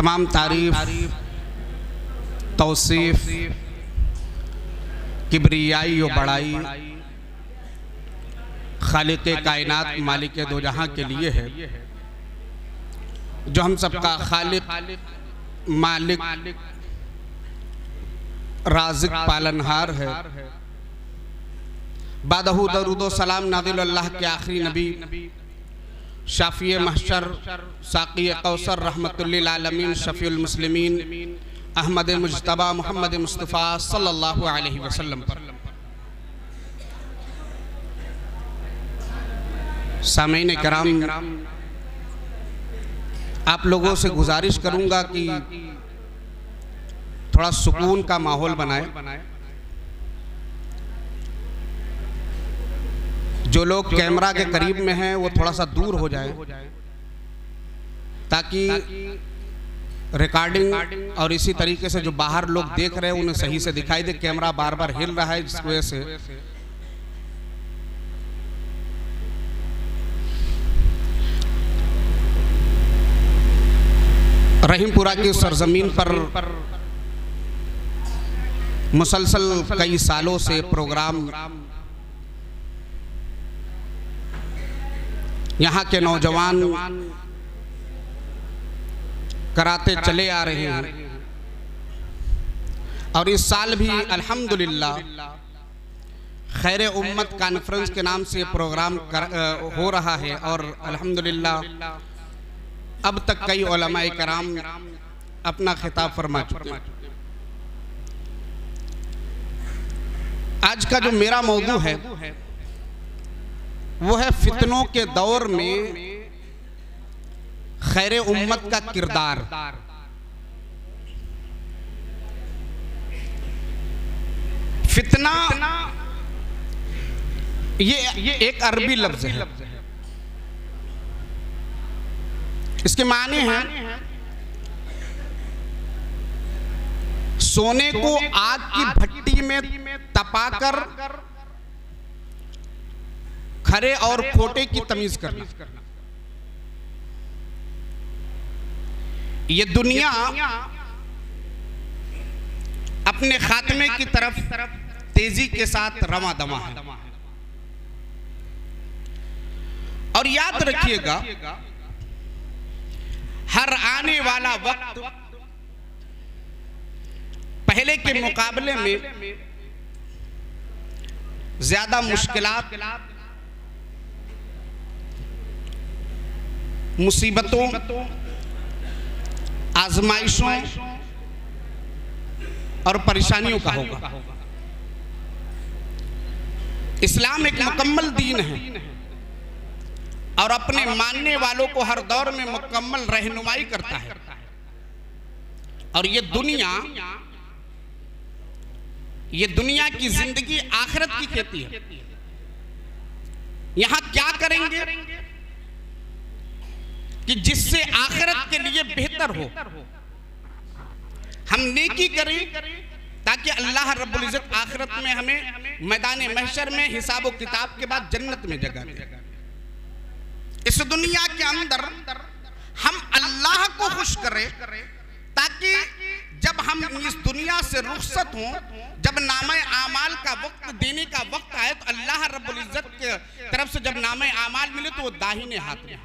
तमाम तारीफ, तौसीफ, किब्रियाई और बड़ाई खालिक़े कायनात मालिके दो जहां के लिए है, जो हम सबका खालिक, मालिक, राज़िक, पालनहार है। बादहू दरूद व सलाम नाज़िल अल्लाह के आखिरी नबी, शाफ़ी महशर, साक़ी कौसर, रहमतुल लिल आलमीन, शफ़ीउल मुस्लिमीन, अहमद मुज्तबा मोहम्मद मुस्तफ़ा सल्लल्लाहु अलैहि वसल्लम पर। सामीन कराम, आप लोगों से गुजारिश करूंगा कि थोड़ा सुकून का माहौल बनाए। जो लोग कैमरा के करीब में हैं वो थोड़ा सा दूर हो जाए, ताकि रिकॉर्डिंग और इसी तरीके से जो बाहर लोग देख रहे हैं उन्हें सही से दिखाई दे। कैमरा बार बार हिल रहा है, जिस वजह से रहीमपुरा की सरजमीन पर मुसलसल कई सालों से प्रोग्राम यहाँ के नौजवान कराते चले आ रहे हैं, और इस साल भी अल्हम्दुलिल्लाह खैर उम्मत कॉन्फ्रेंस के नाम से प्रोग्राम हो रहा है। और अल्हम्दुलिल्लाह अब तक कई उलमाए कराम अपना खिताब फरमा चुके हैं। आज का जो मेरा मौजू है वो है फितनों के दौर में खैर उम्मत का किरदार। फितना ये एक अरबी लफ्ज है। इसके माने हैं सोने को आग की भट्टी में तपाकर खरे और खोटे की तमीज करना। ये दुनिया अपने खात्मे की तरफ तेजी के साथ रवा दवा है। और याद रखिएगा, हर आने वाला वक्त पहले के मुकाबले में ज्यादा मुश्किलात, मुसीबतों, आजमाइशों और परेशानियों का होगा। इस्लाम एक मुकम्मल दीन है और अपने मानने वालों को हर दौर में मुकम्मल रहनुमाई करता है। और ये दुनिया की जिंदगी आखिरत की खेती है। यहां क्या करेंगे कि जिससे आखिरत के लिए बेहतर हो, हम नेकी करें ताकि अल्लाह रब्बुल इज्जत आखिरत में हमें मैदान महशर में हिसाब व किताब के बाद जन्नत में जगह दे। इस दुनिया के अंदर हम अल्लाह को खुश करें, ताकि जब हम इस दुनिया से रुखसत हों, जब नामे आमाल का वक्त देने का वक्त आए, तो अल्लाह रब्बुल इज्जत के तरफ से जब नामे आमाल मिले तो वो दाहिने हाथ में।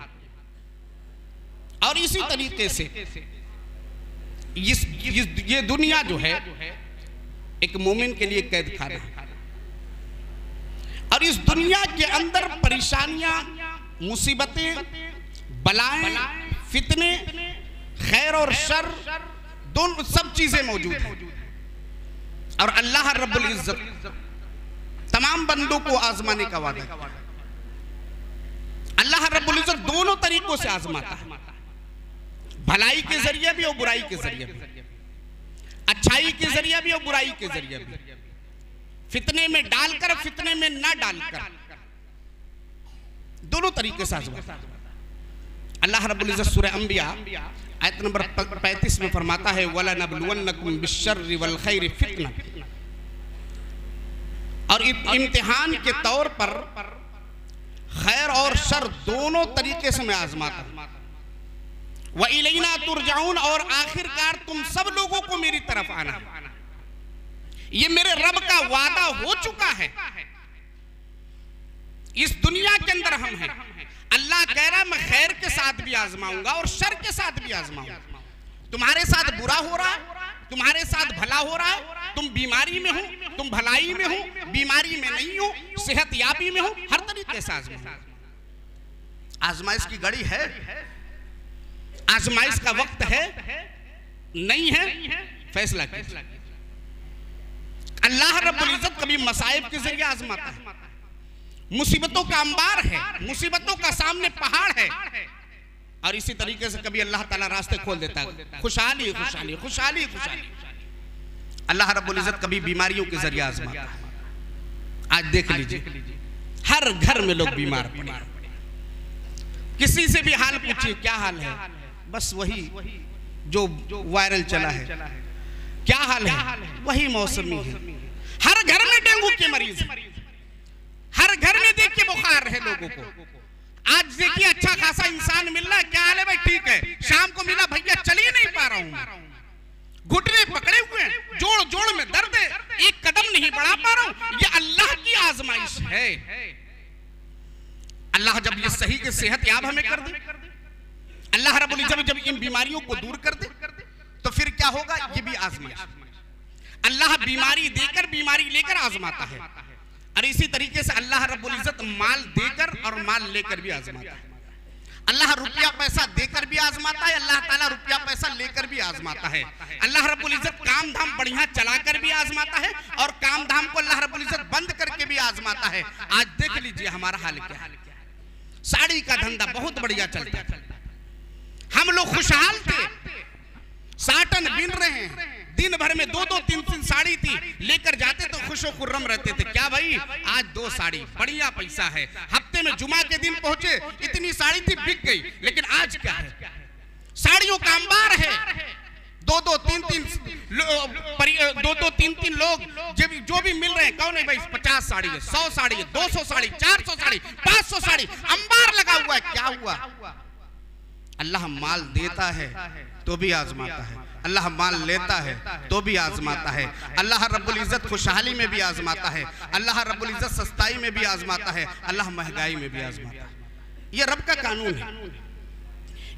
और इसी तरीके से ये दुनिया जो है एक मोमिन के लिए कैद खाना है। और इस दुनिया के अंदर परेशानियां, मुसीबतें, बलाएं, फितने, खैर और शर, दोनों सब चीजें मौजूद हैं। और अल्लाह रब्बुल इज्जत तमाम बंदों को आजमाने का वादा है। अल्लाह रब्बुल इज्जत दोनों तरीकों से आजमाता है, भलाई के जरिए भी और बुराई के जरिए भी, अच्छाई के जरिए भी और बुराई के जरिए भी, फितने में डालकर, फितने में ना डालकर, दोनों तरीके से आजमाता है। अल्लाह रब्बुल इज्जत सूरह अंबिया आयत नंबर 35 में फरमाता है, वला नबलुवन्नकुम बिश्शर्रि वल खैरि फितना। और इम्तिहान के तौर पर खैर और शर दोनों तरीके से मैं आजमाता हूं। व इलैना तुरजाऊन, और आखिरकार तुम सब लोगों को मेरी तरफ आना। ये मेरे रब का वादा हो चुका है। इस दुनिया के अंदर हम हैं, अल्लाह कह रहा मैं खैर के साथ भी आजमाऊंगा और शर के साथ भी आजमाऊंगा। तुम्हारे साथ बुरा हो रहा है, तुम्हारे साथ भला हो रहा है, तुम बीमारी में हो, तुम भलाई में हो, बीमारी में नहीं हो, सेहत याबी में हो, हर तरीके से आजमाओ। आजमाइश की घड़ी है, आजमाइश का वक्त है, नहीं है, फैसला कीजिए। अल्लाह रब्बुल इज्जत कभी मसाइब के जरिए आजमाता है, मुसीबतों का अंबार है, मुसीबतों का सामने पहाड़ है, और इसी तरीके से कभी अल्लाह ताला रास्ते खोल देता है। खुशहाली खुशहाली खुशहाली खुशहाली। अल्लाह रब्बुल इज्जत कभी बीमारियों के जरिए आजमाता है। आज देख लीजिए, हर घर में लोग बीमार पड़े, किसी से भी हाल पूछिए क्या हाल है, बस वही जो वायरल चला है। क्या हाल है, वही मौसमी है। हर घर में डेंगू के मरीज, हर घर में देखिए बुखार है लोगों को। आज देखिए अच्छा खासा इंसान मिल रहा है, क्या हाल है भाई, ठीक है, शाम को मिला भैया चल ही नहीं पा रहा हूं, घुटने पकड़े हुए हैं, जोड़ जोड़ में दर्द है, एक कदम नहीं बढ़ा पा रहा हूं। ये अल्लाह की आजमाइश है। अल्लाह जब ये सही के सेहत याब हमें कर दे, अल्लाह रब्बुल इज्जत जब इन बीमारियों को दूर कर दे, तो फिर क्या होगा, ये भी आजमाइश। अल्लाह बीमारी देकर बीमारी लेकर आजमाता है, और इसी तरीके से अल्लाह रब्बुल इज्जत माल देकर और माल लेकर भी आजमाता है। अल्लाह रुपया पैसा देकर भी आजमाता है, अल्लाह ताला रुपया पैसा लेकर भी आजमाता है। अल्लाह रब्बुल इज्जत काम धाम बढ़िया चलाकर भी आजमाता है, और काम धाम को अल्लाह रब्बुल इज्जत बंद करके भी आजमाता है। आज देख लीजिए हमारा हाल क्या है। साड़ी का धंधा बहुत बढ़िया चलता है, हम लोग खुशहाल थे, साटन बिन रहे हैं, दिन भर में 2-2 3-3 साड़ी थी, लेकर जाते तो खुशो खुर्रम रहते थे। क्या भाई, आज 2 साड़ी, बढ़िया पैसा है। हफ्ते में जुमा के दिन पहुंचे, इतनी साड़ी थी, बिक गई। लेकिन आज क्या है, साड़ियों का अंबार है। 2-2 3-3 लोग जो भी मिल रहे हैं, कौन है भाई, 50 साड़ी है, 100 साड़ी है, 200 साड़ी, 400 साड़ी, 500 साड़ी, अंबार लगा हुआ है। क्या हुआ, अल्लाह माल देता है तो भी आजमाता है, अल्लाह माल लेता है तो भी आजमाता है। अल्लाह रब्बुल इज्जत खुशहाली में भी आजमाता है, अल्लाह रब्बुल इज्जत सस्ताई में भी आजमाता है, अल्लाह महंगाई में भी आजमाता है। ये रब का कानून है।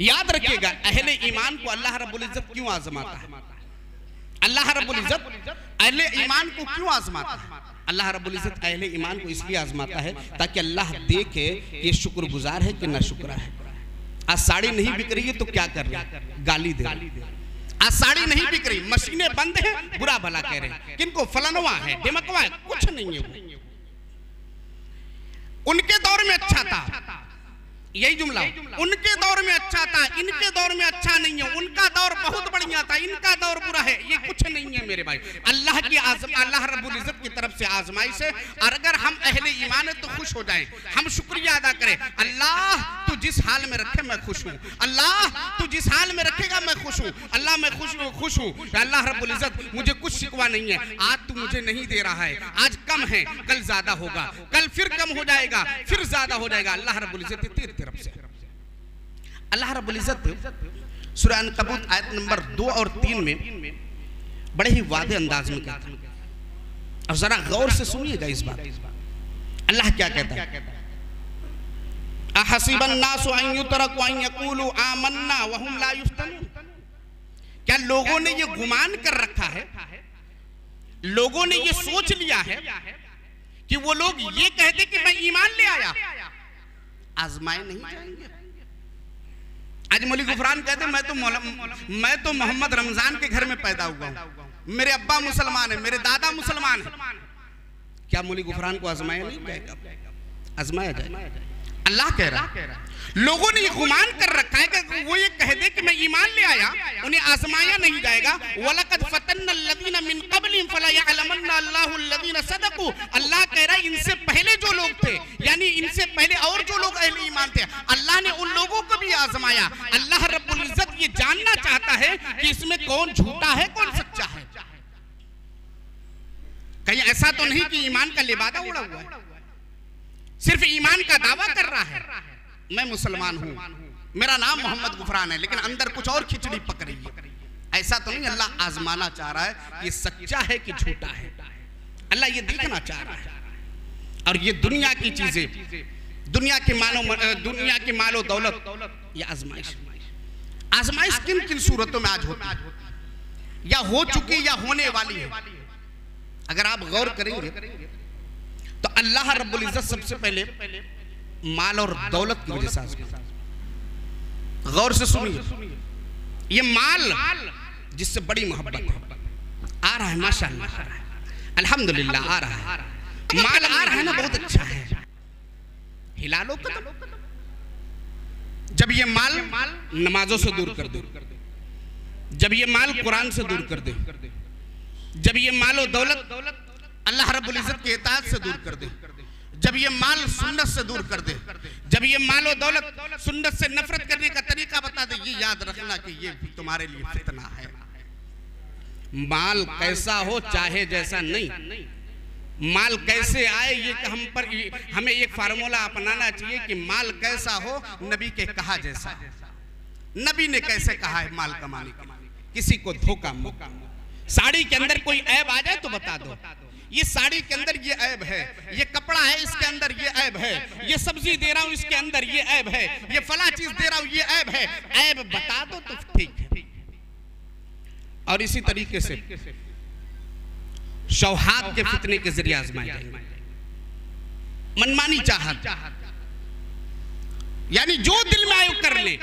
याद रखिएगा, अहले ईमान को अल्लाह रब्बुल इज्जत क्यों आजमाता है, अल्लाह रब्बुल इज्जत अहले ईमान को क्यों आजमाता है। अल्लाह रब्बुल इज्जत अहले ईमान को इसलिए आजमाता है ताकि अल्लाह देखे ये शुक्रगुजार है कि ना शुक्र है। आज साड़ी नहीं बिक रही है तो क्या कर रहे हैं, गाली दे रहे हैं। आज साड़ी नहीं बिक रही, मशीनें बंद है, बुरा भला कह रहे हैं, किनको फलनवा है, डिमकवा है, कुछ नहीं है वो। उनके दौर में अच्छा था, यही जुमला, उनके दौर में अच्छा था, इनके दौर में अच्छा नहीं है। उनका दौर बहुत बढ़िया था, इनका दौर बुरा है, ये कुछ नहीं है मेरे भाई। अल्लाह की अल्लाह रब्बुल इज्जत की तरफ से आजमाइश है, और अगर हम अहले ईमान है तो खुश हो जाएं, हम शुक्रिया अदा करें। अल्लाह तू जिस हाल में रखे मैं खुश हूँ, अल्लाह तू जिस हाल में रखेगा मैं खुश हूँ, अल्लाह मैं खुश हूँ। अल्लाह रब्बुल इज्जत मुझे कुछ शिकवा नहीं है, आज तू मुझे नहीं दे रहा है, आज कम है, कल ज्यादा होगा, कल फिर कम हो जाएगा, फिर ज्यादा हो जाएगा। अल्लाह रब्बुल इज्जत तेरी तरफ से। अल्लाह रब्बुल इज्जत सूरह अनकबूत आयत नंबर 2 और 3 में बड़े ही वादे अंदाज में कहता है, और जरा गौर से सुनिएगा इस बात। अल्लाह क्या कहता है, अहसिबन नासु अन युतरकु अन यक़ूलु आमन्ना व हुम ला युफ्तनून। क्या लोगों ने ये गुमान कर रखा है, लोगों ने ये सोच लिया है कि वो लोग ये कहते कि मैं ईमान ले आया, आजमाए नहीं जाएंगे। आज मौलवी गुफरान कहते मैं तो मोहम्मद रमजान के घर में पैदा हुआ हूँ, मेरे अब्बा मुसलमान है, मेरे दादा मुसलमान है। क्या मौलवी गुफरान को आजमाया नहीं जाएगा, आजमाया जाएगा। अल्लाह कह रहा है लोगों ने ये गुमान कर रखा है कि वो ये कह दे कि मैं ईमान ले आया, उन्हें आजमाया नहीं जाएगा। वलकद फतन्ना अल्लज़ीना मिन क़ब्लिहिम फला यअलमन्ना अल्लाहु अल्लज़ीना सदक़ू। अल्लाह कह रहा है इनसे पहले जो लोग थे, यानी इनसे पहले और जो लोग अहले ईमान थे, अल्लाह ने उन लोगों को भी आजमाया। अल्लाह रब्बुल इज्जत ये जानना चाहता है कि इसमें कौन झूठा है कौन सच्चा है। कहीं ऐसा तो नहीं कि ईमान का लिबादा उड़ा हुआ है, सिर्फ ईमान का दावा कर रहा है, मैं मुसलमान हूं, मेरा नाम मोहम्मद गुफरान है, लेकिन अंदर कुछ और खिचड़ी पक रही है। ऐसा तो नहीं, अल्लाह आजमाना चाह रहा है ये सच्चा है कि झूठा है। अल्लाह ये देखना चाह रहा है। और ये दुनिया की चीजें, दुनिया के मालो दौलत, ये आजमाइश। आजमाइश किन किन सूरतों में आज होती है, या हो चुकी या होने वाली है। अगर आप गौर करेंगे तो अल्लाह रब्बुल इज्जत सबसे पहले माल और दौलत की वजह से आजमाता। गौर से सुनिए, ये माल जिससे बड़ी मोहब्बत आ रहा है, माशाअल्लाह आ रहा है, अल्हम्दुलिल्लाह आ रहा है, माल आ रहा है ना, बहुत अच्छा है। हिला लो कदम। जब ये माल नमाजों से दूर कर दे, जब ये माल कुरान से दूर कर दे, जब ये माल और दौलत अल्लाह रब्बुल इज्जत की इताअत से दूर कर दे, जब ये माल सुन्नत से दूर कर दे, जब ये माल और दौलत सुन्नत से नफरत करने का तरीका बता दे, ये याद रखना कि ये तुम्हारे लिए फितना है। माल कैसा हो चाहे जैसा नहीं, माल कैसे आए ये हमें एक फार्मूला अपनाना चाहिए कि माल कैसा हो नबी के कहा जैसा। नबी ने कैसे कहा है माल कमाने के लिए, किसी को धोखा मत। साड़ी के अंदर कोई ऐब आ जाए तो बता दो, ये साड़ी के अंदर ये ऐब है, ये कपड़ा है इसके अंदर ये ऐब है, ये सब्जी दे रहा हूं इसके अंदर ये ऐब है, ये फला चीज दे रहा हूं ये ऐब है। ऐब बता दो तो ठीक है। और इसी तरीके से शौहाद के फितने के जरिए आजमाए जाएंगे। मनमानी चाहत, यानी जो दिल में आए कर ले,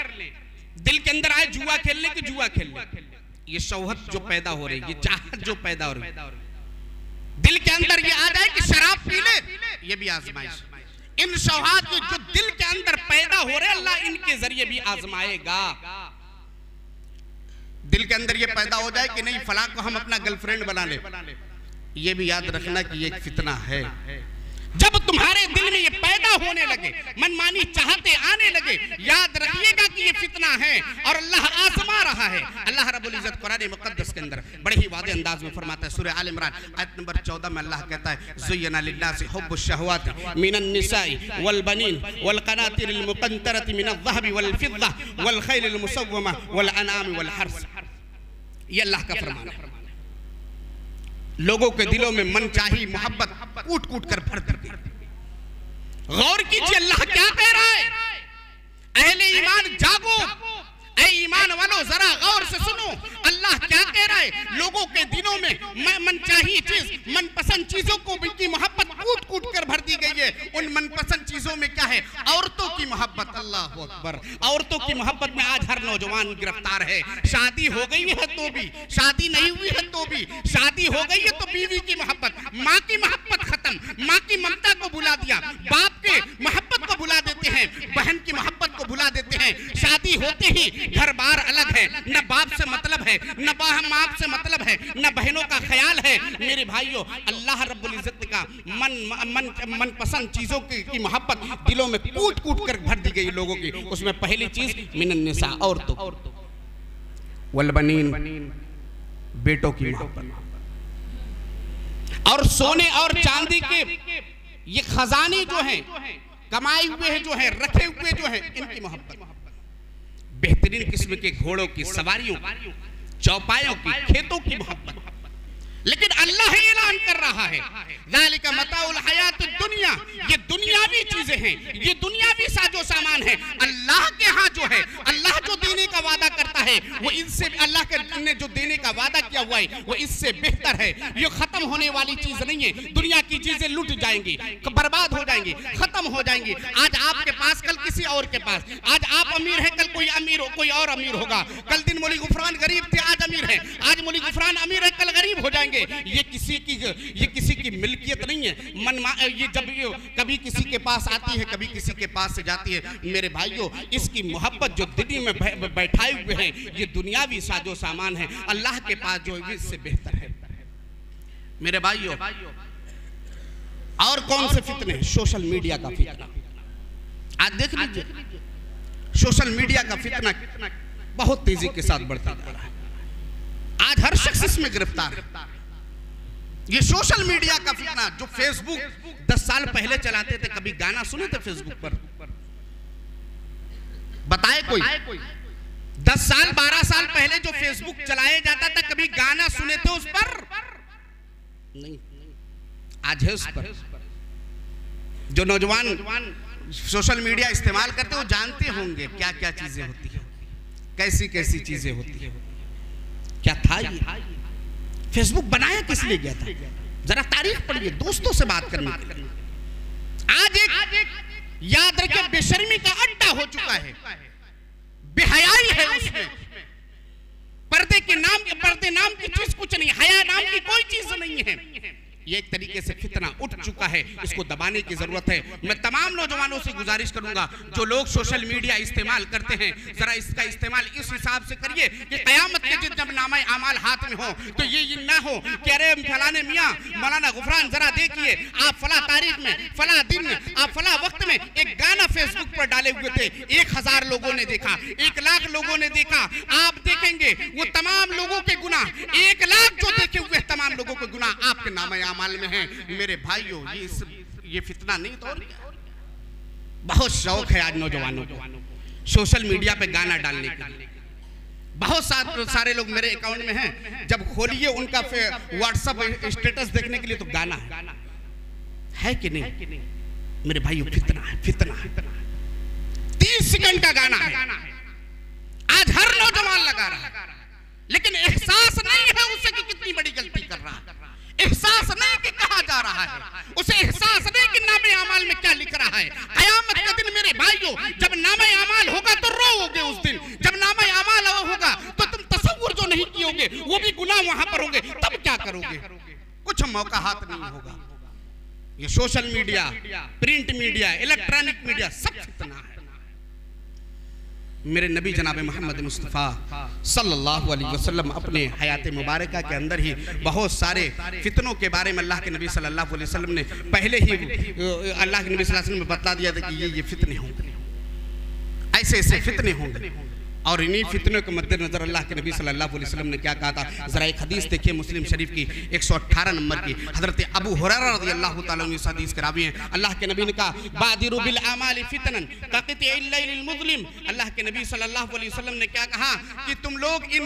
दिल के अंदर आए जुआ खेलने की जुआ खेल ले। ये शौहत जो पैदा हो रही है, ये चाहत जो पैदा हो रही है, दिल के अंदर ये आ जाए कि शराब पी ले, ये भी आजमाइश। इन शौहाद जो दिल के अंदर पैदा हो रहे, अल्लाह इनके जरिए भी आजमाएगा। दिल के अंदर ये पैदा हो जाए कि नहीं फलां को हम अपना गर्लफ्रेंड बना ले, ये भी याद रखना कि ये एक फितना है। जब तुम्हारे दिल में ये पैदा होने लगे, मनमानी चाहते आने लगे, याद रखिएगा कि ये फितना है और अल्लाह आजमा रहा है। अल्लाह रब्बुल इज्जत कुरान मुक़द्दस के अंदर बड़े ही वादे अंदाज में फरमाता है, सूरह आल इमरान आयत नंबर 14 में अल्लाह कहता है, ज़ुय्यना लिन्नासि हुब्बुश शहवाति मिनन निसाई वल बनीन वल क़नातिरिल मुक़ंतरति मिनज़ ज़हबि वल फ़िद्दा वल ख़ैलिल मुसव्वमा वल अनामि वल हर्स। ये अल्लाह का फरमान है। लोगों के दिलों में मनचाही मोहब्बत कूट कूट कर भर दी गई। गौर कीजिए अल्लाह क्या कह रहा है। अहले ईमान जागो, ऐ ईमान वालों जरा गौर से सुनो, अल्लाह क्या कह रहा है। लोगों के दिलों में मनचाही चीज, मनपसंद चीजों को की मोहब्बत कूट कूट कर भर दी गई है। उन मनपसंद चीजों में क्या है, औरतों की मोहब्बत। अल्लाह अकबर। औरतों की मोहब्बत में आज हर नौजवान गिरफ्तार है। शादी हो गई है तो भी, शादी नहीं हुई है तो भी, शादी हो गई है तो बीवी की मोहब्बत, माँ की मोहब्बत खत्म, माँ की ममता को भुला दिया, बाप के मोहब्बत को भुला देते हैं, बहन की मोहब्बत को भुला देते हैं। शादी होते ही घर बार अलग है, न बाप से मतलब है, न माँ से मतलब है, न बहनों का ख्याल है। मेरे भाइयों, अल्लाह रब्बुल इज्जत का मनपसंद चीजों की मोहब्बत दिलों में कूट कूट कर भर दी गई लोगों की। उसमें पहली चीज मिनन निसा, औरतों, वल बनीन, बेटों की मोहब्बत, और सोने और चांदी के ये खजाने जो हैं, कमाए हुए हैं जो है, रखे हुए जो है, इनकी मोहब्बत, बेहतरीन किस्म के घोड़ों की सवारियों, चौपायों की, खेतों की मोहब्बत। लेकिन अल्लाह ऐलान कर रहा है, ज़ालिका मताउल हयातुद दुनिया, ये दुनियावी चीजें हैं, ये दुनियावी साजो सामान है। अल्लाह के यहाँ जो है, अल्लाह जो देने का वादा करता है वो इनसे, अल्लाह के ने जो देने का वादा किया हुआ है वो इससे बेहतर है। ये खत्म होने वाली चीज नहीं है। दुनिया की चीजें लुट जाएंगी, बर्बाद हो जाएंगी, खत्म हो जाएंगी। आज आपके पास, कल किसी और के पास। आज आप अमीर है, कल कोई अमीर हो, कोई और अमीर होगा। कल दिन मौली गुफरान गरीब थे, आज अमीर है। आज मौली गुफरान अमीर है, कल गरीब हो जाएंगे। ये किसी की मिल्कियत नहीं है। ये जब कभी किसी के पास आती है, कभी किसी के पास से जाती है। मेरे भाइयों, इसकी मोहब्बत जो दिल में बैठाए हुए हैं, ये दुनियावी साजो सामान है। अल्लाह के पास जो है इससे बेहतर है। मेरे भाइयों, और कौन से फितने? सोशल मीडिया का फितना। आज देख लीजिए, सोशल मीडिया का फितना बहुत तेजी के साथ बढ़ता जा रहा है। आज हर शख्स इसमें गिरफ्तार है। ये सोशल मीडिया का फितना, जो फेसबुक 10 साल पहले चलाते थे, कभी गाना सुने थे फेसबुक पर? बताए कोई? 10 साल 12 साल पहले जो फेसबुक चलाया जाता था, कभी गाना सुने थे उस पर? नहीं। आज है उस पर। जो नौजवान सोशल मीडिया इस्तेमाल करते, वो जानते होंगे क्या क्या चीजें होती है, कैसी कैसी चीजें होती है। क्या था ये? फेसबुक बनाया किस लिए गया था? जरा तारीख पढ़िए, दोस्तों से बात करने के लिए। आज एक याद रखिए, बेशर्मी का अड्डा हो चुका है, बेहयाई है उसमें। पर्दे नाम की चीज कुछ नहीं, हया नाम की कोई चीज नहीं है। ये एक तरीके से फितना उठ चुका है, इसको दबाने की जरूरत है। मैं तमाम नौजवानों से गुजारिश करूंगा, जो लोग सोशल मीडिया इस्तेमाल करते हैं, जरा इसका इस्तेमाल इस हिसाब से करिए कि कयामत के दिन जब नामा अमाल हाथ में हो तो ये ना हो कि अरे फलाने मियाँ मौलाना गुफरान जरा देखिए, आप फला तारीख में, फला दिन में, आप फला वक्त में एक गाना फेसबुक पर डाले हुए थे, 1000 लोगों ने देखा, 1 लाख लोगों ने देखा। आप देखेंगे वो तमाम लोगों के गुनाह, 1 लाख जो देखे हुए तमाम लोगों के गुनाह आपके नामा अमाल में है। मेरे भाइयों, ये फितना नहीं तो और क्या? बहुत शौक है आज नौजवानों को सोशल मीडिया पे गाना डालने का। बहुत सारे लोग मेरे अकाउंट में हैं, जब खोलिए उनका व्हाट्सएप स्टेटस देखने के लिए तो गाना है कि नहीं? मेरे भाइयों, फितना है, फितना है। 30 सेकंड का गाना है, आज हर नौजवान लगा रहा है, लेकिन एहसास नहीं है उसे कि कितनी बड़ी गलती कर रहा है। एहसास नहीं कि कहा जा रहा है, उसे एहसास नहीं कि नामे अमाल में क्या लिख रहा है। कयामत के दिन मेरे भाइयों, जब नामे अमाल होगा तो रोओगे उस दिन। जब नामे अमाल होगा तो तुम तसव्वुर जो नहीं कियोगे, वो भी गुनाह वहां पर होंगे, तब क्या करोगे? कुछ मौका हाथ नहीं होगा। ये social media, print media, electronic media सब फितना है। मेरे नबी जनाब मोहम्मद मुस्तफ़ा सल्लल्लाहु अलैहि वसल्लम अपने हयात मुबारका के अंदर ही बहुत सारे फितनों के बारे में अल्लाह के नबी सल्लल्लाहु अलैहि वसल्लम ने पहले ही अल्लाह के नबी सल्लल्लाहु अलैहि वसल्लम ने बता दिया था कि ये फितने होंगे, ऐसे ऐसे फितने होंगे। और इन्हीं फितनों के मद्देनजर अल्लाह के नबी सल्लल्लाहु अलैहि वसल्लम ने क्या कहा था? जरा एक हदीस देखिए, मुस्लिम शरीफ की 118 नंबर की, हजरत अबू हुरैरा रज़ियल्लाहु ताला अन्हु इस हदीस के रावी हैं। अल्लाह के नबी ने कहा, बादिरु बिल अमाल फितनन कक़ितिल लैलिल मुज़लिम। अल्लाह के नबी सल्लल्लाहु अलैहि वसल्लम ने क्या कहा कि तुम लोग इन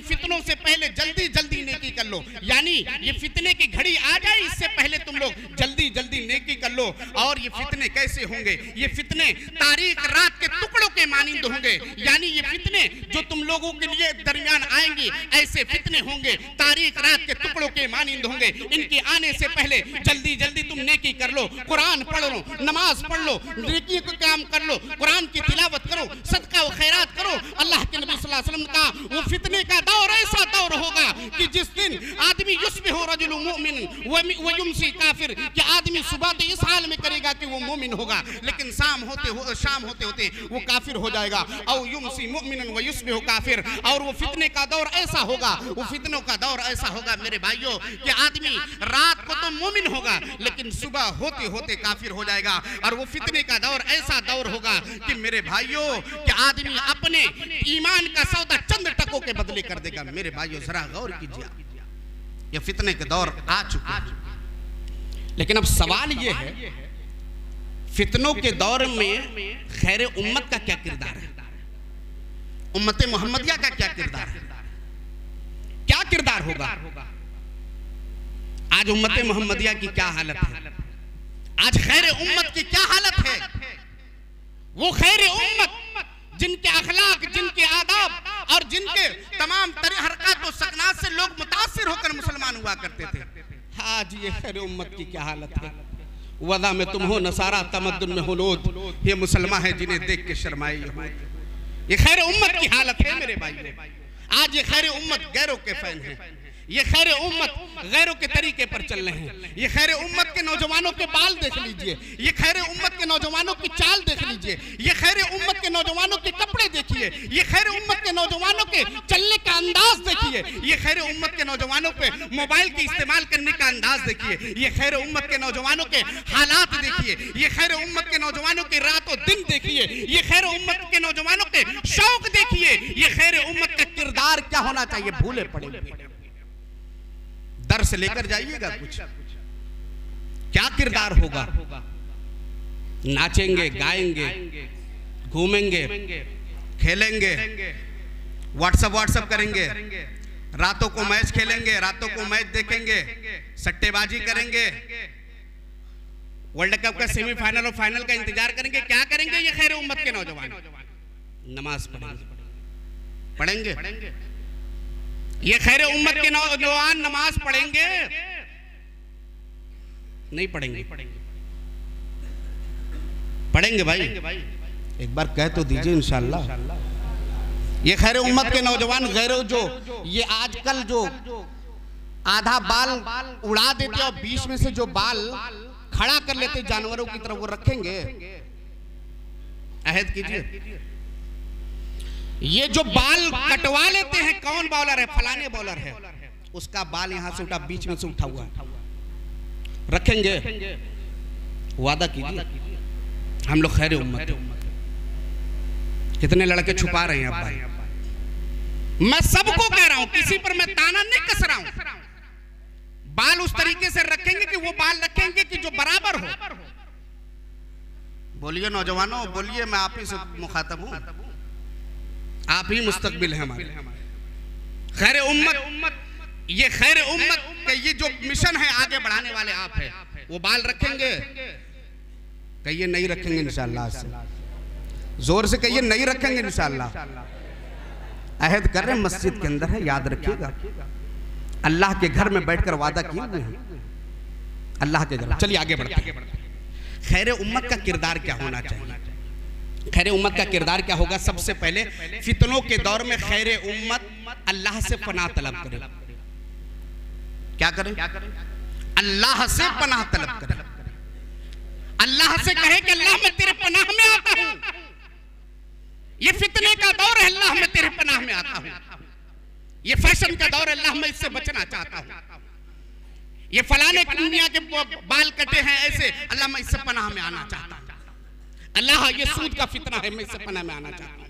फितनों से पहले जल्दी जल्दी नेकी कर लो, यानी ये फितने की घड़ी आ जाए इससे पहले तुम लोग जल्दी जल्दी नेकी कर लो। और ये फितने कैसे होंगे? ये फितने तारीख रात के टुकड़ों के मानी होंगे, यानी ये फितने जो तुम लोगों के लिए दरमियान आएंगे, ऐसे फितने होंगे, तारीख रात के टुकड़ों के मानिंद होंगे। इनके आने से पहले जल्दी जल्दी तुम नेकी कर लो, कुरान पढ़ लो, नमाज पढ़ लो, नेकी का काम कर लो, कुरान की तिलावत करो, सदका व खैरात करो। अल्लाह के नबी सल्लल्लाहु अलैहि वसल्लम ने कहा, वो फितने का दौर ऐसा दौर होगा कि जिस दिन आदमी युस्बिहु रजुलु मुमिन व युमसी काफिर, कि आदमी सुबह तो इस हाल में करेगा कि वो मोमिन होगा, लेकिन शाम होते होते वो काफिर हो जाएगा। औ युमसी मुमिनन व युस्बिहु काफिर। और वो फितने का दौर ऐसा होगा, वो फितनों का दौर ऐसा होगा मेरे भाइयों कि आदमी रात को तो मोमिन होगा, लेकिन सुबह होते होते काफिर हो जाएगा। और वो फितने का दौर ऐसा दौर होगा कि मेरे भाइयों कि आदमी अपने ईमान का सौदा चंद टकों के बदले कर देगा। मेरे भाइयों, जरा गौर कीजिए, ये फितने के दौर आ चुके हैं। लेकिन अब सवाल ये है, फितनों के दौर में खैर उम्मत का क्या किरदार है? उम्मत मोहम्मदिया का क्या किरदार है? क्या किरदार होगा? आज उम्मत मोहम्मदिया की क्या हालत है? आज खैर उम्मत की क्या हालत है? वो खैर उम्मत जिनके अखलाक, जिनके आदाब और जिनके तमाम हरकत और सकनात से लोग मुतासिर होकर मुसलमान हुआ करते थे, आज ये खैर उम्मत की क्या हालत है? वदा में तुम हो नसारा, तमद्दुन में हुनूद, ये मुसलमान है जिन्हें देख के शर्माई हो। ये खैर उम्मत की हालत है मेरे भाई। आज ये खैर उम्मत गैरों के फैन है, ये खैर उम्मत गैरों के तरीके पर चल रहे हैं। ये खैर उम्मत के नौजवानों के बाल देख लीजिए, ये खैर उम्मत के नौजवानों की चाल देख लीजिए, ये खैर उम्मत के नौजवानों के कपड़े देखिए, ये खैर उम्मत के नौजवानों के चलने का अंदाज देखिए, ये खैर उम्मत के नौजवानों पे मोबाइल के इस्तेमाल करने का अंदाज देखिए, ये खैर उम्मत के नौजवानों के हालात देखिए, ये खैर उम्मत के नौजवानों के रातों दिन देखिए, ये खैर उम्मत के नौजवानों के शौक देखिए। ये खैर उम्मत का किरदार क्या होना चाहिए? भूले पड़े हुए। दर्स लेकर जाइएगा कुछ, क्या किरदार होगा? नाचेंगे, गाएंगे, घूमेंगे, खेलेंगे, व्हाट्सएप करेंगे, रातों को मैच खेलेंगे, रातों को मैच देखेंगे, सट्टेबाजी करेंगे, वर्ल्ड कप का सेमीफाइनल और फाइनल का इंतजार करेंगे। क्या करेंगे ये खैर उम्मत के नौजवान? नमाज पढ़ेंगे। ये खैर उम्मत के नौजवान नमाज पढ़ेंगे? नहीं पढ़ेंगे। पढ़ेंगे भाई, एक बार कह तो दीजिए इंशाअल्लाह। ये खैर उम्मत के नौजवान गैरों जो ये आजकल जो आधा बाल उड़ा देते और बीच में से जो बाल खड़ा कर लेते जानवरों की तरह, वो रखेंगे? अहद कीजिए। ये जो बाल कटवा लेते हैं, कौन बॉलर है? फलाने बॉलर है, उसका बाल यहां से उठा, बीच में से उठा हुआ है, रखेंगे? वादा कीजिए। हम लोग खैर उम्मत है। कितने लड़के छुपा रहे हैं अब भाई। मैं सबको कह रहा हूं, किसी पर मैं ताना नहीं कस रहा हूं। बाल उस तरीके से रखेंगे कि वो बाल रखेंगे कि जो बराबर हो। बोलिए नौजवानों, बोलिए, मैं आप ही से मुखातब हूं, आप ही मुस्तकबिल है हमारे। खैर उम्मत, ये खैर उम्मत का ये जो मिशन है आगे बढ़ाने वाले आप हैं। वो बाल रखेंगे? कहिए नहीं रखेंगे इंशाअल्लाह। से जोर से कहिए नहीं रखेंगे इंशाअल्लाह। अहद कर रहे हैं, मस्जिद के अंदर है, याद रखिएगा। अल्लाह के घर में बैठकर वादा किए हुए हैं, अल्लाह के घर। चलिए आगे बढ़ते हैं। खैर उम्मत का किरदार क्या होना चाहिए? खैर उम्मत का किरदार क्या होगा? सबसे पहले फितनों के दौर में खैर उम्मत अल्लाह से पनाह तलब करे। क्या करे? अल्लाह से पनाह तलब करे। अल्लाह से कहे कि अल्लाह मैं तेरे पनाह में आता हूं। ये फितने का दौर है, अल्लाह मैं तेरे पनाह में आता हूं। ये फैशन का दौर है, अल्लाह मैं इससे बचना चाहता हूं। ये फलाने दुनिया के बाल कटे हैं ऐसे, अल्लाह मैं इससे पनाह में आना चाहता हूं। अल्लाह ये सूद का फितना है, मैं इससे पनाह में आना चाहता हूं।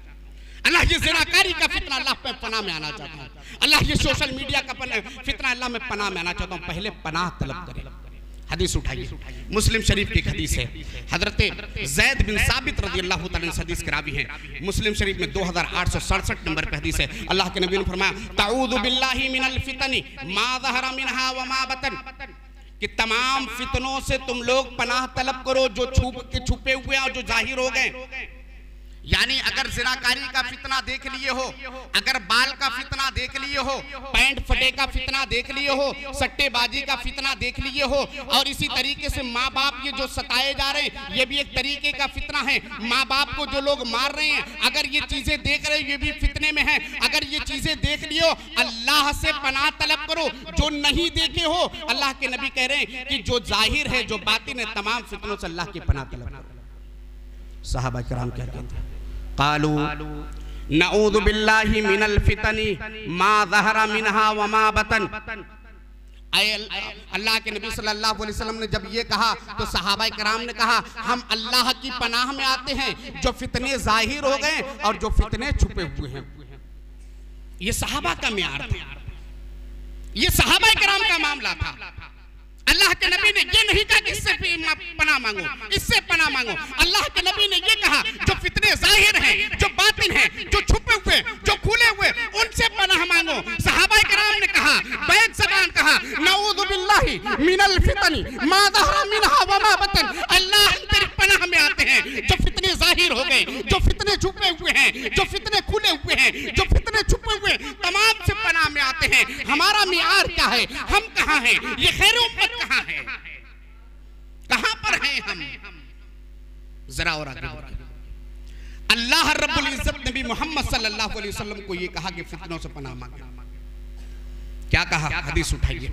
अल्लाह ये ज़िनाकारी का फितना, अल्लाह मैं पनाह में आना चाहता हूं। अल्लाह ये सोशल मीडिया का फितना, अल्लाह मैं पनाह में आना चाहता हूं। पहले पनाह तलब करें। हदीस उठाइए, मुस्लिम शरीफ की हदीस है। हजरत ज़ैद बिन साबित रज़ी अल्लाह तआला अन्हु हदीस के रावी हैं। मुस्लिम शरीफ में 2867 नंबर पे हदीस है। अल्लाह के नबी ने फरमाया, ताऊदु बिल्लाहि मिनल फितनी मा ज़हरा मिनहा व मा बतन, कि तमाम फितनों से तुम लोग पनाह तलब करो, जो छुपे हुए और जो जाहिर हो गए। यानी अगर ज़िनाकारी का फितना देख लिए हो, अगर बाल का फितना देख लिए हो, पैंट फटे का फितना देख लिए हो, सट्टेबाजी का फितना देख लिए हो, और इसी तरीके से माँ बाप ये जो सताए जा रहे हैं, ये भी एक तरीके का फितना है। माँ बाप को जो लोग मार रहे हैं, अगर ये चीजें देख रहे हो, ये भी फितने में है। अगर ये चीजें देख लियो, अल्लाह से पनाह तलब करो। जो नहीं देखे हो, अल्लाह के नबी कह रहे हैं कि जो जाहिर है, जो बातिन है, तमाम फितनों से अल्लाह की पनाह तलब करो। सहाबा किराम क्या कहते हैं? कालू नऊदु बिल्लाहि मिनल फितनी मा ज़हरा मिनहा व मा बतन। अल्लाह के नबी सल्लल्लाहु अलैहि वसल्लम ने जब ये कहा तो सहाबा किराम ने कहा, हम अल्लाह की पनाह में आते हैं जो फितने जाहिर हो गए और जो फितने छुपे हुए हैं। ये सहाबा का मियार था, ये सहाबा किराम का मामला था। अल्लाह के नबी ने ये नहीं कहा कि इससे पनाह मांगो, इससे पनाह मांगो। अल्लाह के नबी ने ये कहा जो फितने जाहिर हैं, जो बातिन हैं, जो छुपे हुए, जो खुले हुए, उनसे पनाह मांगो। सहाबा किराम ने कहा, बैक ज़बान कहा, नऊज़ु बिल्लाहि मिनल फितनी मा ज़हरा मिनहा व मा बतन। अल्लाह तेरी पनाह में आते हैं जो फितने जाहिर हो गए, जो फितने छुपे हुए हैं, जो फितने खुले हुए हैं, जो फितने छुपे हुए, तमाम से पनाह में आते हैं। हमारा मियार क्या है? हम कहाँ हैं? ये खैर उम्मत कहाँ है? कहाँ पर हैं हम? जरा और आगे अल्लाह रब्बुल इज्जत नबी मोहम्मद सल्लल्लाहु अलैहि वसल्लम को ये कहा कि फितनों से पनाह मांगे। क्या कहा? हदीस उठाइए।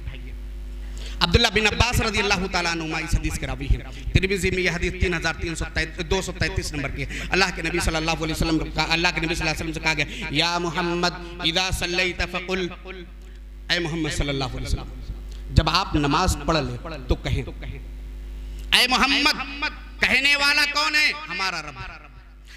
अब्दुल्लाह बिन अब्बास रज़ी अल्लाह तआला अन्हुमा इस हदीस के रावी हैं। तिरमिज़ी में यह हदीस 3233 नंबर की। अल्लाह के नबी सल्लल्लाहु अलैहि वसल्लम का, अल्लाह के नबी सल्लल्लाहु अलैहि वसल्लम से कहा गया, या मोहम्मद इदा सल्लैत फकुल, ऐ मोहम्मद सल्लल्लाहु अलैहि वसल्लम, जब आप नमाज पढ़ ले तो कहें, ऐ मोहम्मद। कहने वाला कौन है? हमारा रब।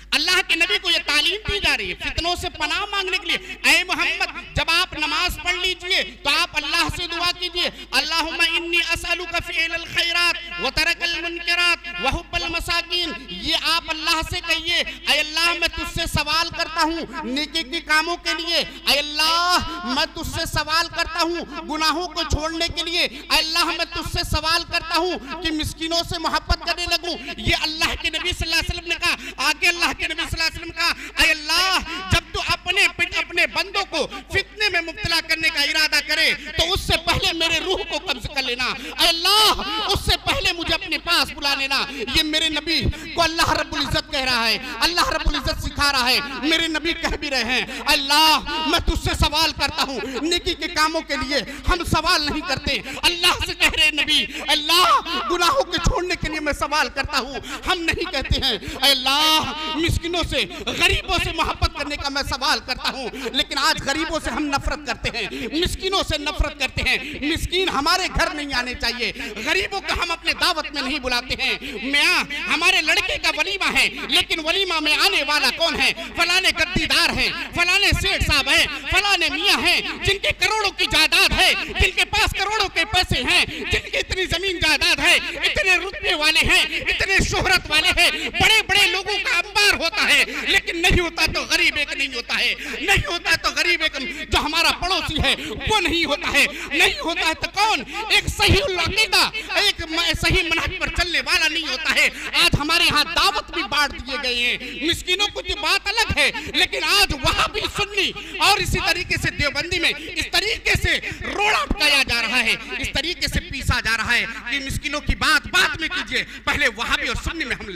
अल्लाह के नबी को यह तालीम दी जा रही है फितनों से पनाह मांगने के लिए। ऐ मोहम्मद, जब आप नमाज पढ़ लीजिए तो आप अल्लाह से दुआ कीजिए, अल्लाहुम्मा इन्नी असअलुका फ़िअल खैरात व तरकल मुनकरात व हुब्बल मसाकीन। ये ये आप अल्लाह से कहिए, ऐ अल्लाह मैं तुझसे सवाल करता हूँ नेकी के कामों के लिए, ऐ अल्लाह मैं तुझसे सवाल करता हूँ गुनाहों को छोड़ने के लिए, ऐ अल्लाह मैं तुझसे सवाल करता हूँ कि मिस्किनों से मोहब्बत करने लगूं। ये अल्लाह के नबी सल्लल्लाहु अलैहि वसल्लम ने कहा। आगे अल्लाह के नबी सल्लल्लाहु अलैहि वसल्लम ने कहा, ऐ अल्लाह जब तू अपने बंदों को फितने में मुब्तला करने का इरादा करे तो उससे पहले मेरे रूह को कब्ज कर लेना, ऐ अल्लाह उससे पहले मुझे अपने पास बुला लेना। ये मेरे नबी को अल्लाह रब्बुल इज्जत कह रहा है, अल्लाह रब्बुल इज्जत सिखा रहा है। मेरे नबी कह भी रहे हैं, अल्लाह मैं तुझसे सवाल करता हूँ नेकी के कामों के लिए। हम सवाल नहीं करते, अल्लाह से कह रहे नबी, अल्लाह गुनाहों के छोड़ने के लिए मैं सवाल करता हूँ। हम नहीं कहते हैं अल्लाह मिस्किनों से गरीबों से मोहब्बत करने का मैं सवाल करता हूँ, लेकिन आज गरीबों से हम नफरत करते हैं, मिस्किनों से नफरत करते हैं। मिस्किन हमारे घर नहीं आने चाहिए, गरीबों को हम अपने दावत में नहीं बुलाते हैं। मियाँ हमारे लड़के का वलीमा है, लेकिन वलीमा में आने वाला कौन है? फलाने गद्दीदार हैं, फलाने सेठ साहब हैं, फलाने मियाँ हैं जिनके करोड़ों की जायदाद है, जिनके पास करोड़ों के पैसे हैं, जिनकी इतनी जमीन जायदाद है, इतने रुतबे वाले हैं, इतने शोहरत वाले हैं, बड़े बड़े लोगों का अंबार होता है, लेकिन नहीं होता तो गरीब एक नहीं होता है, नहीं होता है तो गरीब एक जो हमारा पड़ोसी है वो नहीं होता है, नहीं होता है तो कौन? एक सही अकीदा, एक सही मनहज पर चलने वाला नहीं होता है। आज हमारे यहाँ दावत भी बांट दिए गए हैं, मिस्किनों को तो बात अलग है, लेकिन आज वहाँ भी सुन्नी और इसी तरीके से देवबंदी में इस तरीके से रोड़ा अटकाया जा रहा है, इस तरीके से पीसा जा रहा है कि मिस्किनों की बात बाद में कीजिए, पहले वहाँ भी और सुन्नी में हम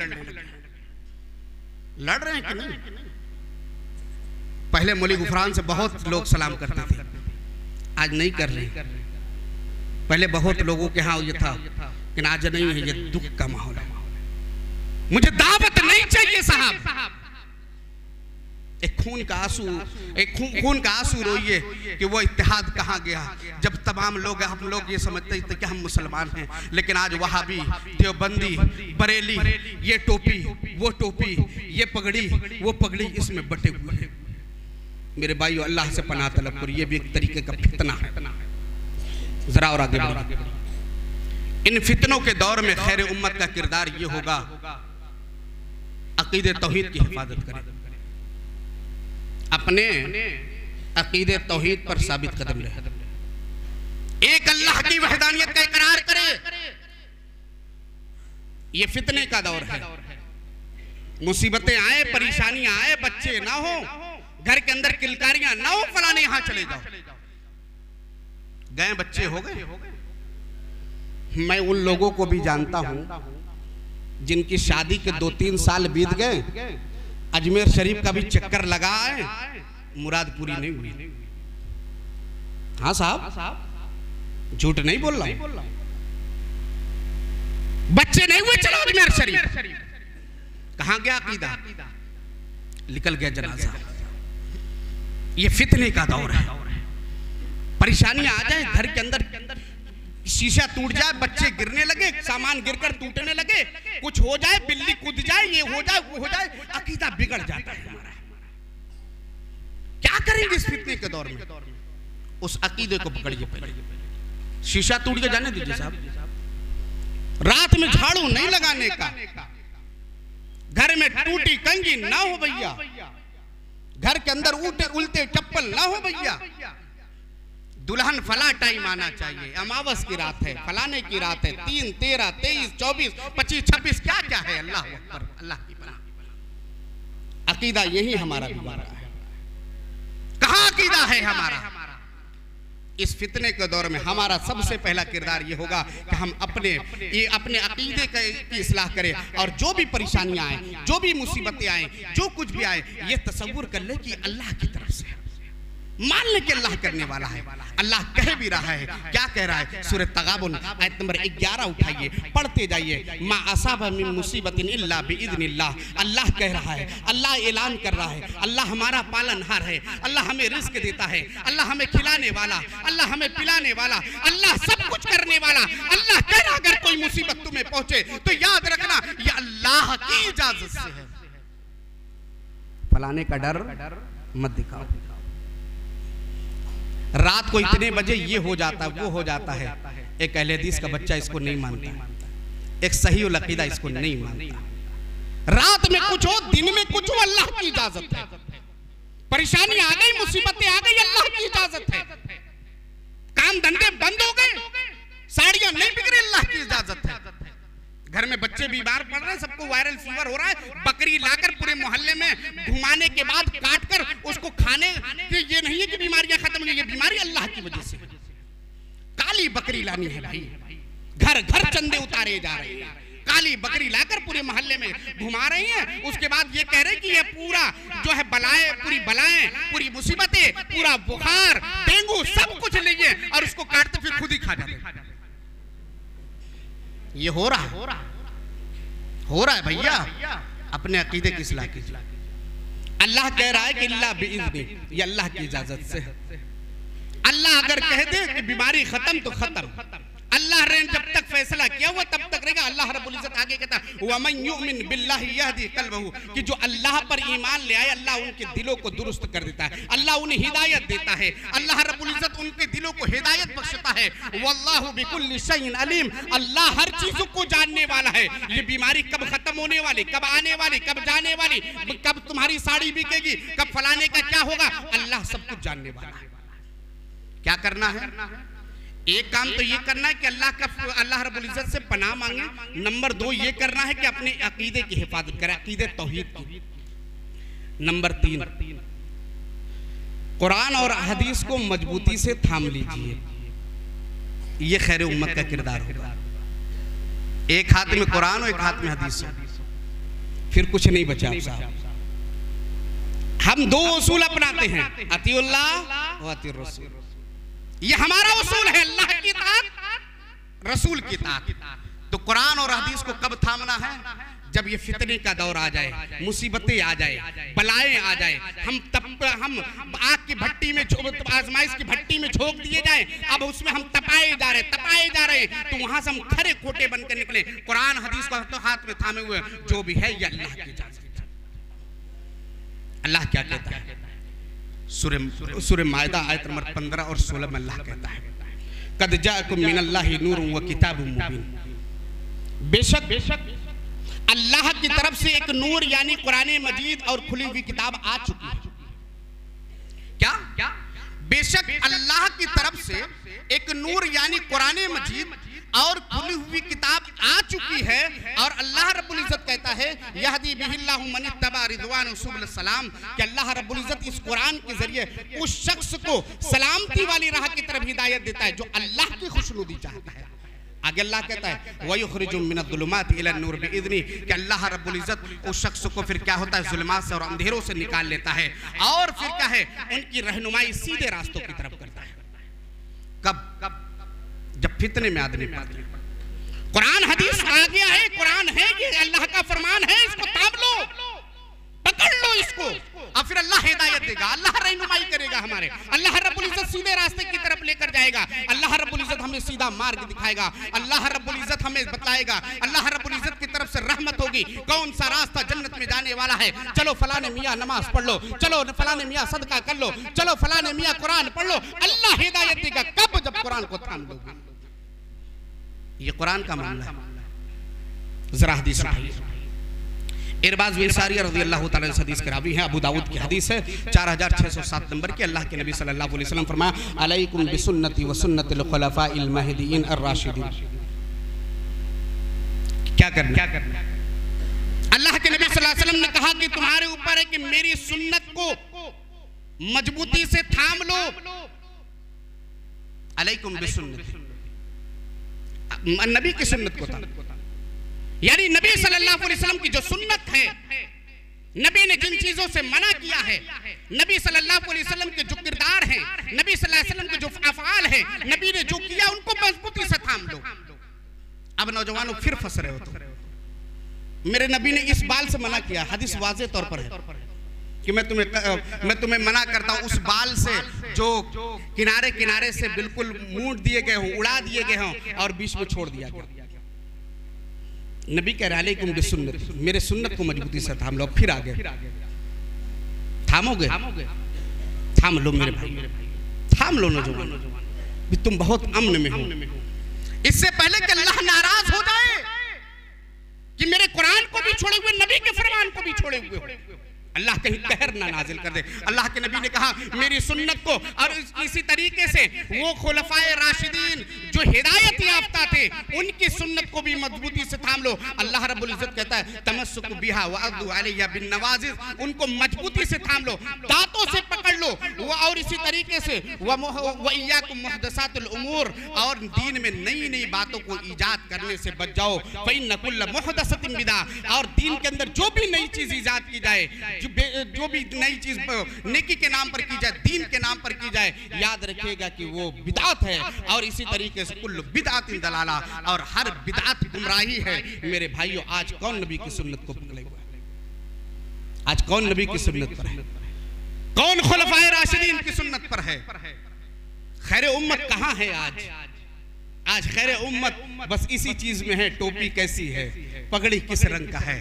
लड़ रहे हैं कि नहीं? पहले मौली गुफरान से बहुत लोग सलाम करते थे, आज नहीं कर रहे। पहले बहुत लोगों के यहाँ ये था, लेकिन आज नहीं है। ये दुख का माहौल है, मुझे दावत नहीं चाहिए साहब। एक खून का आंसू, एक खून का आंसू रोइए कि वो इत्तेहाद कहाँ गया, जब तमाम लोग हम लोग ये समझते थे कि हम मुसलमान हैं, लेकिन आज वहाबी, देवबंदी, बरेली, ये टोपी, वो टोपी, ये पगड़ी, वो पगड़ी, इसमें बटे हुए हैं। मेरे भाइयों अल्लाह से पनाह तलब करो, ये भी एक तरीके का फितना है। जरा और आगे बढ़ो। इन फितनों के दौर में खैर उम्मत का किरदार ये होगा, अकीदे तौहीद की हिफाजत करें, अपने अकीदे तौहीद पर साबित कदम रहे, एक अल्लाह की वहदानियत का इकरार करे। ये फितने का दौर है, मुसीबतें आए, परेशानियां आए, बच्चे ना हो, घर के अंदर किलकारियां ना हो, फलाने यहां चले जाओ, गए बच्चे हो गए। मैं उन लोगों को भी जानता हूं जिनकी शादी के 2-3 साल बीत गए, अजमेर शरीफ का भी चक्कर लगा है, मुराद पूरी नहीं हुई। हाँ साहब, झूठ नहीं बोल रहा, बच्चे नहीं हुए, चलो अजमेर शरीफ। कहां गया अकीदा? निकल गया जनाजा। ये फितने का दौर है, परेशानियां आ जाए, घर के अंदर शीशा टूट जाए, बच्चे गिरने लगे, सामान गिरकर टूटने लगे, कुछ हो जाए, बिल्ली कूद जाए, ये हो जाए, वो हो जाए, अकीदा बिगड़ जाता है हमारा। क्या करेंगे इस फितने के दौर में? उस अकीदे को पकड़िए पहले। शीशा टूट के जाने दीजिए साहब, रात में झाड़ू नहीं लगाने का, घर में टूटी कंगी ना हो भैया, घर के अंदर उल्टे चप्पल ना हो भैया, दुल्हन फला टाइम आना चाहिए, अमावस की रात है, फलाने की रात है, 3, 13, 23, 24, 25, 26 क्या क्या है, अल्लाह अकबर, अल्लाह की पनाह। अकीदा यही हमारा बिगाड़ा है। कहाँ अकीदा है हमारा? इस फितने के दौर में हमारा सबसे पहला किरदार ये होगा कि हम अपने अकीदे की इस्लाह करें, और जो भी परेशानियां आए, जो भी मुसीबतें आए, जो कुछ भी आए, ये तसव्वुर कर ले कि अल्लाह की तरफ से, मान ले कि अल्लाह करने वाला है। अल्लाह कह भी रहा है, क्या कह रहा है? सूरह तगाबुन आयत नंबर 11 उठाइए, पढ़ते जाइए। मा असाब मिन मुसीबतिन इल्ला बिइज़्निल्लाह, अल्लाह कह रहा है, अल्लाह ऐलान कर रहा है, अल्लाह हमारा पालनहार है, अल्लाह हमें रिस्क देता है, अल्लाह हमें खिलाने वाला, अल्लाह हमें पिलाने वाला, अल्लाह सब कुछ करने वाला। अल्लाह कह रहा अगर कोई मुसीबत तुम्हें पहुंचे तो याद रखना ये अल्लाह की इजाजत से है। फलाने का डर मत दिखाओ। रात को इतने बजे ये हो जाता है, वो हो जाता है। एक अहले हदीस का बच्चा इसको नहीं मानता, एक सही उल अकीदा इसको नहीं मानता। रात में कुछ हो, दिन में कुछ हो, अल्लाह की इजाजत है। परेशानी आ गई, मुसीबतें आ गई, अल्लाह की इजाजत है। काम धंधे बंद हो गए, साड़ियां नहीं बिक रही, अल्लाह की इजाजत है। घर में बच्चे बीमार पड़ रहे हैं, सबको वायरल फीवर हो रहा है, बकरी लाकर पूरे मोहल्ले में घुमाने के बाद काटकर उसको खाने के, ये नहीं है कि बीमारियां खत्म हुई, ये बीमारी अल्लाह की वजह से। काली बकरी लानी है भाई, घर घर चंदे उतारे जा रहे हैं, काली बकरी लाकर पूरे मोहल्ले में घुमा रही हैं। उसके बाद ये कह रहे हैं कि ये पूरा जो है बलाएं, पूरी बलाएं, पूरी मुसीबतें, पूरा बुखार, डेंगू सब कुछ लिए और उसको काटते फिर खुद ही खा जाते हैं। ये हो रहा है भैया। अपने अकीदे की इस्लाह कीजिए। अल्लाह कह रहा है कि अल्लाह बिइज़्नी, ये अल्लाह की इजाजत से। अल्लाह अगर कह दे कि बीमारी खत्म तो खत्म, अल्लाह ने जब तक फैसला किया हुआ तब तक रहेगा। अल्लाह रब्बुल इज्जत आगे कहता है वमन युमिन बिल्लाहि यहदी कल्बहु, कि जो अल्लाह पर ईमान ले आए अल्लाह उनके दिलों को दुरुस्त कर देता है, अल्लाह उन्हें हिदायत देता है, अल्लाह रब्बुल इज्जत उनके दिलों को हिदायत बख्शता है। वल्लाहु बिकुल्लि शैइन अलीम, अल्लाह हर चीजों को जानने वाला है। ये बीमारी कब खत्म होने वाली, कब आने वाली, कब जाने वाली, कब तुम्हारी साड़ी बिकेगी, कब फलाने का क्या होगा, अल्लाह सब कुछ जानने वाला है। क्या करना है? एक काम तो ये करना है कि अल्लाह रब्बुल इज्जत से पनाह मांगे। नंबर 2 ये करना है कि अपने अकीदे की हिफाजत करें, अकीदे तौहीद की। नंबर 3 कुरान और हदीस को मजबूती से थाम लीजिए, ये खैर उम्मत का किरदार होगा। एक हाथ में कुरान और एक हाथ में हदीस हो, फिर कुछ नहीं बचा साहब। हम 2 उसूल अपनाते हैं, अतीउल्लाह व अतीउर रसूल। ये हमारा उसूल है, अल्लाह की इताअत, रसूल की इताअत। तो कुरान और हदीस को कब थामना है? जब ये फितने का दौर आ जाए, मुसीबतें आ जाए, बलाएं आ जाए, हम आग की भट्टी में, आजमाइश की भट्टी में झोंक दिए जाए, अब उसमें हम तपाए जा रहे हैं, तो वहां से हम खरे खोटे बनकर निकले। कुरान हदीस को तो हाथ में थामे हुए, जो भी है ये अल्लाह की इजाजत। अल्लाह क्या कहता है? सूरह माइदा आयत नंबर 15 और 16 में अल्लाह कहता है कद जाअकुम मिनल्लाहि नूरुन व किताबुम मुबीन, बेशक अल्लाह की तरफ से एक नूर यानी कुरान मजीद और खुली हुई किताब आ चुकी है। क्या? बेशक अल्लाह की तरफ से एक नूर यानी कुरान मजीद और खुली हुई किताब आ चुकी है। और अल्लाह रब्बुल इज्जत कहता है यहदी बिहिल्लाहु मन इत्तबा रिदवान सुबुल सलाम, कि अल्लाह रब्बुल इज्जत इस कुरान के जरिए उस शख्स को सलामती वाली राह की तरफ हिदायत देता है जो अल्लाह की खुशनुदी चाहता है। आगे अल्लाह कहता है वयुखरिजु मिनज़्ज़ुलुमाति इला नूर बिइज़्नी, कि अल्लाह रब्बुल इज्जत उस शख्स को फिर क्या होता है, जुल्मात से और अंधेरों से निकाल लेता है और फिर क्या है, उनकी रहनुमाई सीधे रास्तों की तरफ करता है। कब? जब फितने में आदमी पड़ जाए। कुरान हदीस आ गया है, कुरान है, ये अल्लाह का फरमान है, इसको थाम लो, पकड़ लो इसको, और फिर अल्लाह हिदायत देगा, अल्लाह रहनुमाई करेगा हमारे। अल्लाह रब्बुल इज्जत सीधे रास्ते की तरफ लेकर जाएगा, अल्लाह रब्बुल इज्जत हमें सीधा मार्ग दिखाएगा, अल्लाह रब्बुल इज्जत हमें बताएगा, अल्लाह रब्बुल इज्जत की तरफ से रहमत होगी। कौन सा रास्ता जन्नत में जाने वाला है? चलो फलाने मियाँ नमाज पढ़ लो, चलो फलाने मियाँ सदका कर लो, चलो फलाने मियाँ कुरान पढ़ लो, अल्लाह हिदायत देगा। कब? जब कुरान को थाम लोगे। ये कुरान का मामला है। जरा हदीस सुनिए। इरबाज बिन सारिया रज़ियल्लाहु ताला अन्हु हदीस के रावी हैं, अबू दाऊद की हदीस है 4607 नंबर की। अल्लाह के नबी सल्लल्लाहु अलैहि वसल्लम फरमाया अलैकुम बिसुन्नति व सुन्नतिल खुलफाइल महदीयीन अर्राशिदीन। क्या करना? अल्लाह के नबी सल्लल्लाहु अलैहि वसल्लम ने कहा कि तुम्हारे ऊपर है कि मेरी सुन्नत को मजबूती से थाम लो। अलैकुम बिसुन्नति, नबी की सुन्नत को थाम, यानी नबी सल्लल्लाहु अलैहि वसल्लम की जो सुन्नत है, नबी ने जिन चीजों से मना किया है, नबी सल्लल्लाहु अलैहि वसल्लम के जो किरदार हैं, नबी सल्लल्लाहु अलैहि वसल्लम के जो अफ़आल हैं, नबी ने जो किया उनको मजबूती से थाम लो। अब नौजवानों फिर फंस रहे हो तो मेरे नबी ने इस बाल से मना किया, हदीस वाज़े तौर पर है कि मैं तुम्हें मना करता हूं उस बाल से जो किनारे किनारे से बिल्कुल मूंड दिए गए हों, उड़ा दिए गए हों और बीच में छोड़ दिया गया। नबी कह रहे अलैकुम बिसुन्नत, मेरे सुन्नत को मजबूती से थाम लो। फिर आगे थामोगे? थाम लो मेरे भाई, थाम लो नौजवान, तुम बहुत अमन में हो। इससे पहले कि अल्लाह नाराज हो जाए कि मेरे कुरान को भी छोड़े हुए, नबी के फरमान को भी छोड़े हुए, अल्लाह कहीं कहर ना नाजिल कर दे। अल्लाह के नबी ने कहा मेरी सुन्नत को, और इसी तरीके से वो खुलफाए राशिदीन जो हिदायत याफ्ता थे उनकी सुन्नत को भी मजबूती से थाम लो। अल्लाह रब्बुल इज्जत कहता है तमस्सुक बिहा व अद्दु अलैया बिन नवाजिज, उनको मजबूती से थाम लो, दांतों से पकड़ लो। और इसी तरीके से व इय्याकुम मुहदसातुल उमूर, और दीन में नई नई बातों को ईजाद करने से बच जाओ। फ़इन्न कुल्ल मुहदसतिन बिदा, और दीन के अंदर जो भी नई चीज ईजाद की जाए, जो भी नई चीज नेकी के नाम पर की जाए, दीन के नाम पर की जाए, याद रखिएगा कि वो बिदात है। और इसी तरीके से कुल्लु बिदातिन दलाला, और हर बिदात गुमराही है। मेरे भाइयों, आज कौन नबी की सुन्नत को पकड़े हुआ है? आज कौन नबी की सुन्नत पर है? कौन खुलफाए राशिदीन की सुन्नत पर है? खैर उम्मत कहां है आज? आज खैर उम्मत बस इसी चीज में है, टोपी कैसी है, पगड़ी किस रंग का है।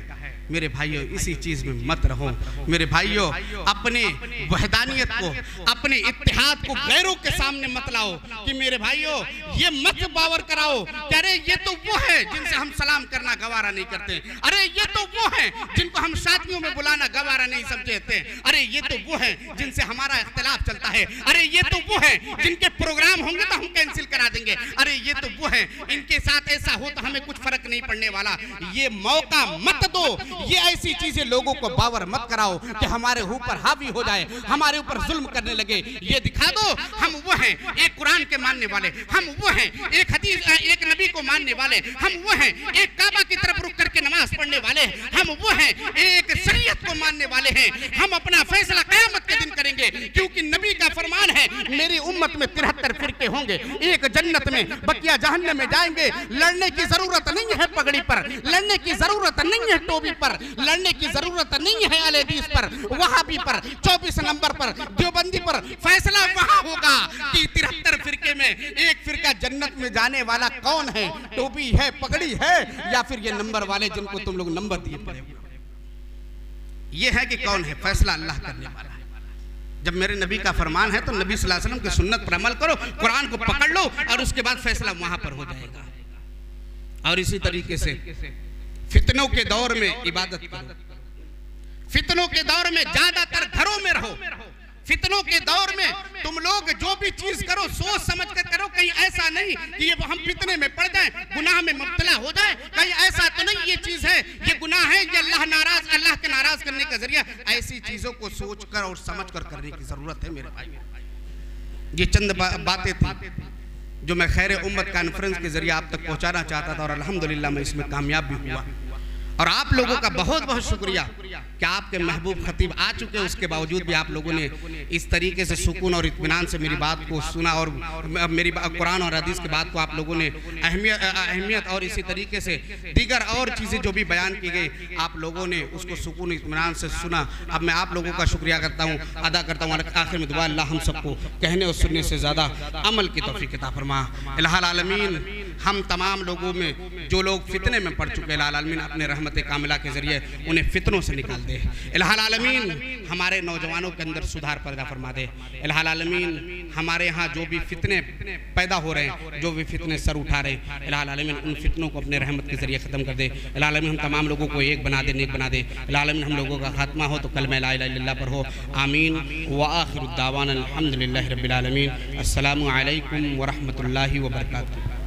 मेरे भाइयों, इसी चीज में मत रहो। मेरे भाइयों, अपने वहदानियत को, अपने इत्तेहाद को गैरों के सामने मत लाओ कि मेरे भाइयों ये मत बावर कराओ कि अरे ये तो वो है जिनसे हम सलाम करना गवारा नहीं करते, अरे ये तो वो है जिनको हम शादियों में बुलाना गवारा नहीं समझते, अरे ये तो वो है जिनसे हमारा इख्तिलाफ चलता है, अरे ये तो वो है जिनके प्रोग्राम होंगे तो हम कैंसिल करा देंगे, अरे ये तो वो है इनके साथ ऐसा हो तो हमें कुछ फर्क नहीं पड़ने वाला। ये मौका मत दो, ये ऐसी चीजें लोगों को बावर मत कराओ कि हमारे ऊपर हावी हो जाए, हमारे ऊपर जुल्म करने लगे। ये दिखा दो हम वो हैं एक कुरान के मानने वाले, हम वो हैं एक हदीस, एक नबी को मानने वाले, हम वो हैं एक काबा की तरफ रुक करके नमाज पढ़ने वाले, हम वो हैं एक शरीयत को मानने वाले हैं। हम अपना फैसला क़यामत के दिन करेंगे, क्योंकि नबी का फरमान है मेरी उम्मत में 73 फिरके होंगे, एक जन्नत में, बकिया जहन्नम में जाएंगे। लड़ने की जरूरत नहीं है पगड़ी पर, लड़ने की जरूरत नहीं है टोपी पर, लड़ने की जरूरत नहीं है अहले हदीस पर, वहाबी पर, 24 नंबर पर, देवबंदी पर। फैसला वहां होगा कि 73 फिरके में एक फिरका जन्नत में जाने वाला कौन है, टोपी है, पगड़ी है, या फिर ये नंबर वाले जिनको तुम लोग नंबर दिए पड़े। ये है कि कौन है, फैसला अल्लाह करने वाला है। जब मेरे नबी का फरमान है तो नबी सल्लल्लाहु अलैहि वसल्लम की सुन्नत पर अमल करो, कुरान को पकड़ लो, और उसके बाद फैसला वहां पर हो जाएगा। और इसी तरीके से फितनों के दौर में इबादत करो, फितनों के दौर में ज्यादातर घरों में रहो। फितनों के दौर में तुम लोग जो भी चीज करो सोच समझ कर करो, कहीं ऐसा नहीं कि ये हम फितने में पड़ जाएं, गुनाह में मुब्तला हो जाए, कहीं ऐसा तो नहीं ये चीज है, ये गुनाह है, ये अल्लाह के नाराज करने का जरिया। ऐसी चीजों को सोच कर और समझ कर करने की जरूरत है मेरे भाई। ये चंद बातें थी जो मैं खैर उम्मत कॉन्फ्रेंस के जरिए आप तक पहुंचाना चाहता था, और अल्हम्दुलिल्लाह मैं इसमें कामयाब भी हुआ। और आप लोगों का बहुत बहुत शुक्रिया कि आपके महबूब खतीब आ चुके हैं, उसके बावजूद भी आप लोगों ने इस तरीके से सुकून और इत्मीनान से मेरी बात को सुना, और मेरी कुरान और हदीस की बात को आप लोगों ने अहमियत और इसी तरीके से दीगर और चीज़ें जो भी बयान की गई आप लोगों ने उसको सुकून इत्मीनान से सुना। अब मैं आप लोगों का शुक्रिया करता हूँ, अदा करता हूँ। आखिर में दुआ अल्लाह हम सबको कहने और सुनने से ज़्यादा अमल की तौफीक अता फरमा। इलाहुल आलमीन हम तमाम लोगों में जो लोग फितने में पड़ चुके, इलाहुल आलमीन अपने रहमत कामिला के जरिए उन्हें फितनों से निकाल दे। इलाहुल आलमीन हमारे नौजवानों के अंदर सुधार पैदा फरमा दे। इलाहुल आलमीन हमारे यहाँ जो भी फितने पैदा हो रहे हैं, जो भी फितने सर उठा रहे हैं, इलाहुल आलमीन उन फितनों को अपने रहमत के जरिए ख़त्म कर दे। इलाहुल आलमीन हम तमाम लोगों को एक बना दे, नेक बना दे। इलाहुल आलमीन हम लोगों का खात्मा हो तो कलमा ला इलाहा इल्लल्लाह पर हो। आमीन व आखिरु दावाना अल्हम्दुलिल्लाहि रब्बिल आलमीन। अस्सलामु अलैकुम व रहमतुल्लाहि व बरकातुहू।